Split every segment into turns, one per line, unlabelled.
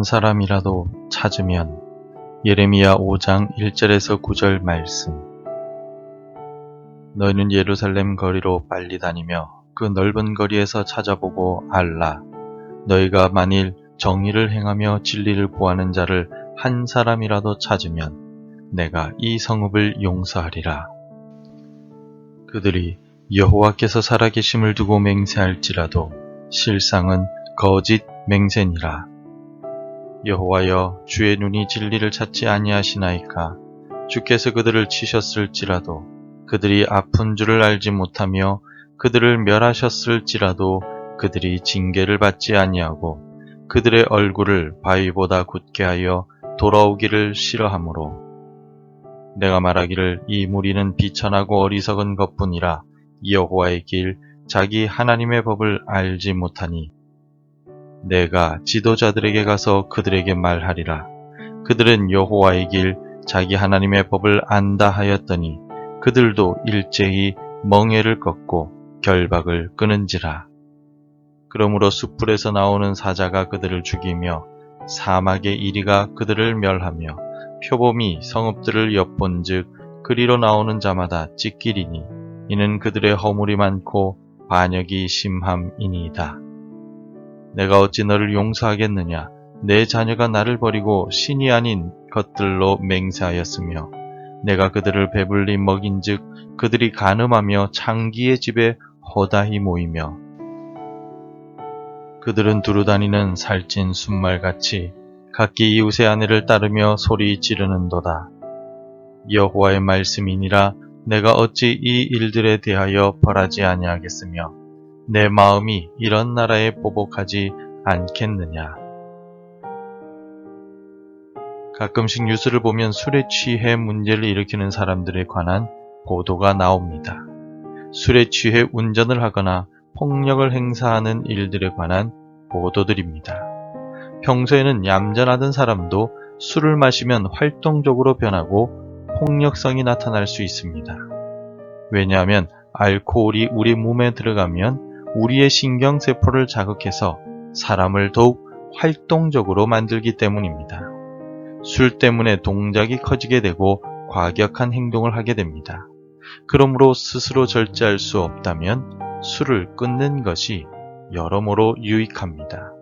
사람이라도 찾으면. 예레미야 5장 1절에서 9절 말씀. 너희는 예루살렘 거리로 빨리 다니며 그 넓은 거리에서 찾아보고 알라. 너희가 만일 정의를 행하며 진리를 구하는 자를 한 사람이라도 찾으면 내가 이 성읍을 용서하리라. 그들이 여호와께서 살아계심을 두고 맹세할지라도 실상은 거짓 맹세니라. 여호와여, 주의 눈이 진리를 찾지 아니하시나이까. 주께서 그들을 치셨을지라도 그들이 아픈 줄을 알지 못하며 그들을 멸하셨을지라도 그들이 징계를 받지 아니하고 그들의 얼굴을 바위보다 굳게 하여 돌아오기를 싫어하므로 내가 말하기를 이 무리는 비천하고 어리석은 것뿐이라. 여호와의 길 자기 하나님의 법을 알지 못하니 내가 지도자들에게 가서 그들에게 말하리라. 그들은 여호와의 길 자기 하나님의 법을 안다 하였더니 그들도 일제히 멍에를 꺾고 결박을 끊은지라. 그러므로 숯불에서 나오는 사자가 그들을 죽이며 사막의 이리가 그들을 멸하며 표범이 성읍들을 엿본즉 그리로 나오는 자마다 찢기리니 이는 그들의 허물이 많고 반역이 심함이니이다. 내가 어찌 너를 용서하겠느냐? 내 자녀가 나를 버리고 신이 아닌 것들로 맹세하였으며 내가 그들을 배불리 먹인즉 그들이 간음하며 창기의 집에 허다히 모이며 그들은 두루다니는 살찐 순말같이 각기 이웃의 아내를 따르며 소리 지르는도다. 여호와의 말씀이니라. 내가 어찌 이 일들에 대하여 벌하지 아니하겠으며 내 마음이 이런 나라에 보복하지 않겠느냐. 가끔씩 뉴스를 보면 술에 취해 문제를 일으키는 사람들에 관한 보도가 나옵니다. 술에 취해 운전을 하거나 폭력을 행사하는 일들에 관한 보도들입니다. 평소에는 얌전하던 사람도 술을 마시면 활동적으로 변하고 폭력성이 나타날 수 있습니다. 왜냐하면 알코올이 우리 몸에 들어가면 우리의 신경세포를 자극해서 사람을 더욱 활동적으로 만들기 때문입니다. 술 때문에 동작이 커지게 되고 과격한 행동을 하게 됩니다. 그러므로 스스로 절제할 수 없다면 술을 끊는 것이 여러모로 유익합니다.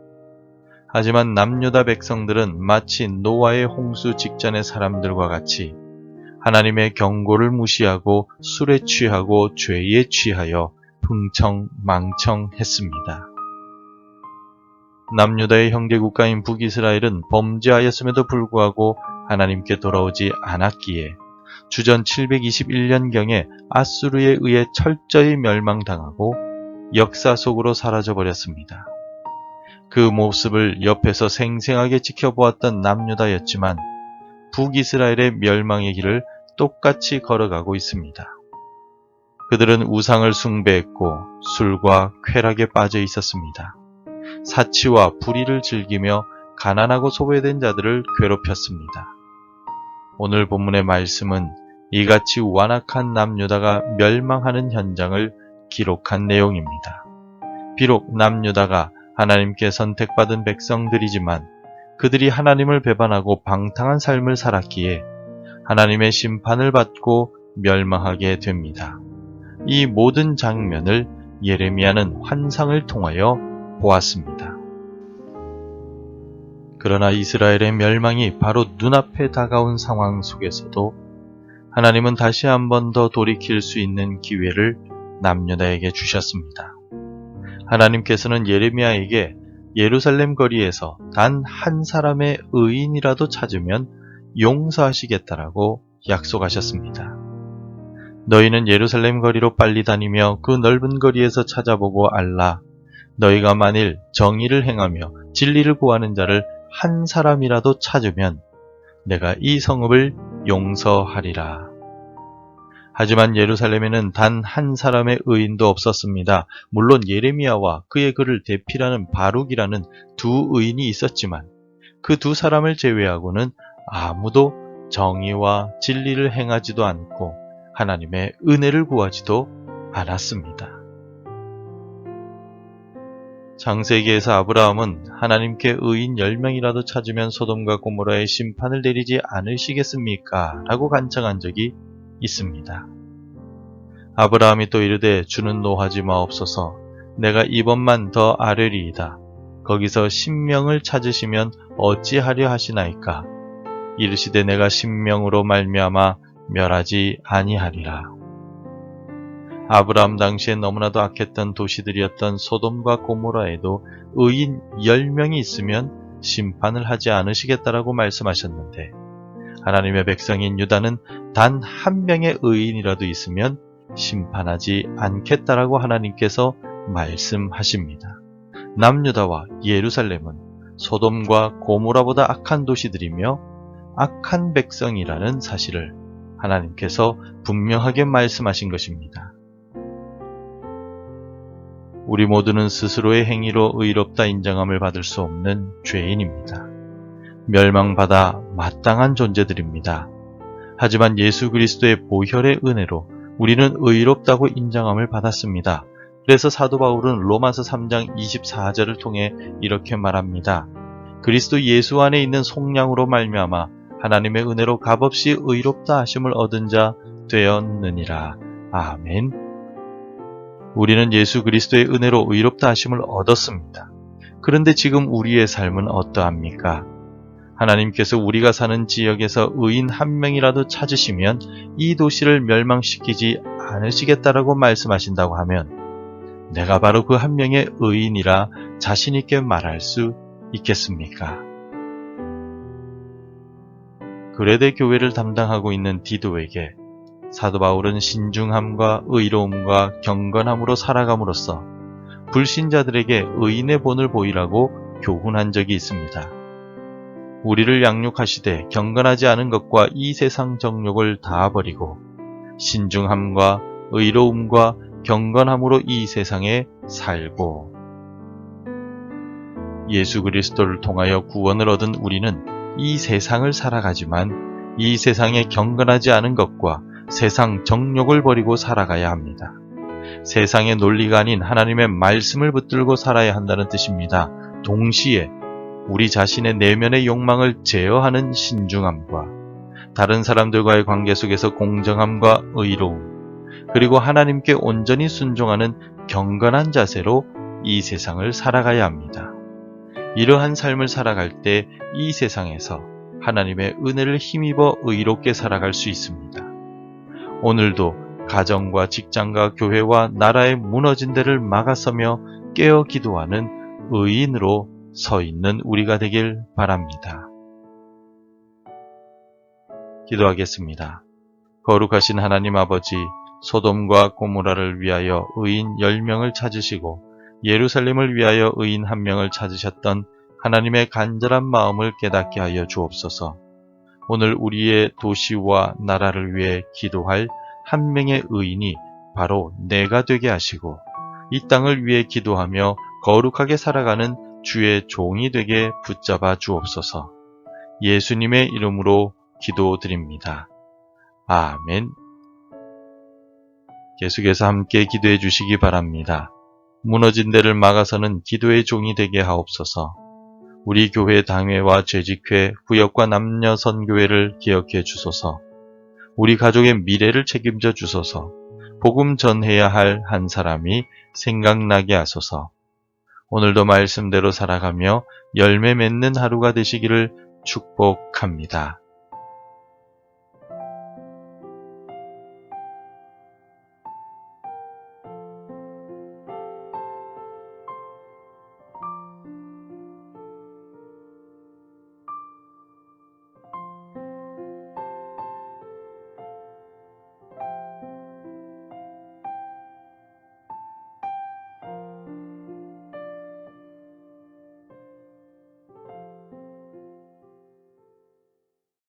하지만 남유다 백성들은 마치 노아의 홍수 직전의 사람들과 같이 하나님의 경고를 무시하고 술에 취하고 죄에 취하여 흥청망청했습니다. 남유다의 형제국가인 북이스라엘은 범죄하였음에도 불구하고 하나님께 돌아오지 않았기에 주전 721년경에 아수르에 의해 철저히 멸망당하고 역사 속으로 사라져버렸습니다. 그 모습을 옆에서 생생하게 지켜보았던 남유다였지만 북이스라엘의 멸망의 길을 똑같이 걸어가고 있습니다. 그들은 우상을 숭배했고 술과 쾌락에 빠져 있었습니다. 사치와 불의를 즐기며 가난하고 소외된 자들을 괴롭혔습니다. 오늘 본문의 말씀은 이같이 완악한 남유다가 멸망하는 현장을 기록한 내용입니다. 비록 남유다가 하나님께 선택받은 백성들이지만 그들이 하나님을 배반하고 방탕한 삶을 살았기에 하나님의 심판을 받고 멸망하게 됩니다. 이 모든 장면을 예레미야는 환상을 통하여 보았습니다. 그러나 이스라엘의 멸망이 바로 눈앞에 다가온 상황 속에서도 하나님은 다시 한 번 더 돌이킬 수 있는 기회를 남유다에게 주셨습니다. 하나님께서는 예레미야에게 예루살렘 거리에서 단 한 사람의 의인이라도 찾으면 용서하시겠다라고 약속하셨습니다. 너희는 예루살렘 거리로 빨리 다니며 그 넓은 거리에서 찾아보고 알라. 너희가 만일 정의를 행하며 진리를 구하는 자를 한 사람이라도 찾으면 내가 이 성읍을 용서하리라. 하지만 예루살렘에는 단 한 사람의 의인도 없었습니다. 물론 예레미야와 그의 그를 대필하는 바룩이라는 두 의인이 있었지만 그 두 사람을 제외하고는 아무도 정의와 진리를 행하지도 않고 하나님의 은혜를 구하지도 않았습니다. 창세기에서 아브라함은 하나님께 의인 10명이라도 찾으면 소돔과 고모라의 심판을 내리지 않으시겠습니까? 라고 간청한 적이 있습니다. 아브라함이 또 이르되 주는 노하지 마옵소서. 내가 이번만 더 아뢰리이다. 거기서 10명을 찾으시면 어찌하려 하시나이까? 이르시되 내가 10명으로 말미암아 멸하지 아니하리라. 아브라함 당시에 너무나도 악했던 도시들이었던 소돔과 고모라에도 의인 10명이 있으면 심판을 하지 않으시겠다라고 말씀하셨는데, 하나님의 백성인 유다는 단 한 명의 의인이라도 있으면 심판하지 않겠다라고 하나님께서 말씀하십니다. 남유다와 예루살렘은 소돔과 고모라보다 악한 도시들이며 악한 백성이라는 사실을 하나님께서 분명하게 말씀하신 것입니다. 우리 모두는 스스로의 행위로 의롭다 인정함을 받을 수 없는 죄인입니다. 멸망받아 마땅한 존재들입니다. 하지만 예수 그리스도의 보혈의 은혜로 우리는 의롭다고 인정함을 받았습니다. 그래서 사도 바울은 로마서 3장 24절을 통해 이렇게 말합니다. 그리스도 예수 안에 있는 속량으로 말미암아 하나님의 은혜로 값없이 의롭다 하심을 얻은 자 되었느니라. 아멘. 우리는 예수 그리스도의 은혜로 의롭다 하심을 얻었습니다. 그런데 지금 우리의 삶은 어떠합니까? 하나님께서 우리가 사는 지역에서 의인 한 명이라도 찾으시면 이 도시를 멸망시키지 않으시겠다라고 말씀하신다고 하면 내가 바로 그 한 명의 의인이라 자신 있게 말할 수 있겠습니까? 그레데 교회를 담당하고 있는 디도에게 사도 바울은 신중함과 의로움과 경건함으로 살아감으로써 불신자들에게 의인의 본을 보이라고 교훈한 적이 있습니다. 우리를 양육하시되 경건하지 않은 것과 이 세상 정욕을 다 버리고 신중함과 의로움과 경건함으로 이 세상에 살고, 예수 그리스도를 통하여 구원을 얻은 우리는 이 세상을 살아가지만 이 세상에 경건하지 않은 것과 세상 정욕을 버리고 살아가야 합니다. 세상의 논리가 아닌 하나님의 말씀을 붙들고 살아야 한다는 뜻입니다. 동시에 우리 자신의 내면의 욕망을 제어하는 신중함과 다른 사람들과의 관계 속에서 공정함과 의로움, 그리고 하나님께 온전히 순종하는 경건한 자세로 이 세상을 살아가야 합니다. 이러한 삶을 살아갈 때 이 세상에서 하나님의 은혜를 힘입어 의롭게 살아갈 수 있습니다. 오늘도 가정과 직장과 교회와 나라의 무너진 데를 막아서며 깨어 기도하는 의인으로 서 있는 우리가 되길 바랍니다. 기도하겠습니다. 거룩하신 하나님 아버지, 소돔과 고모라를 위하여 의인 10명을 찾으시고 예루살렘을 위하여 의인 1명을 찾으셨던 하나님의 간절한 마음을 깨닫게 하여 주옵소서. 오늘 우리의 도시와 나라를 위해 기도할 한 명의 의인이 바로 내가 되게 하시고 이 땅을 위해 기도하며 거룩하게 살아가는 주의 종이 되게 붙잡아 주옵소서. 예수님의 이름으로 기도드립니다. 아멘. 계속해서 함께 기도해 주시기 바랍니다. 무너진 데를 막아서는 기도의 종이 되게 하옵소서. 우리 교회 당회와 재직회, 구역과 남녀 선교회를 기억해 주소서. 우리 가족의 미래를 책임져 주소서. 복음 전해야 할 한 사람이 생각나게 하소서. 오늘도 말씀대로 살아가며 열매 맺는 하루가 되시기를 축복합니다.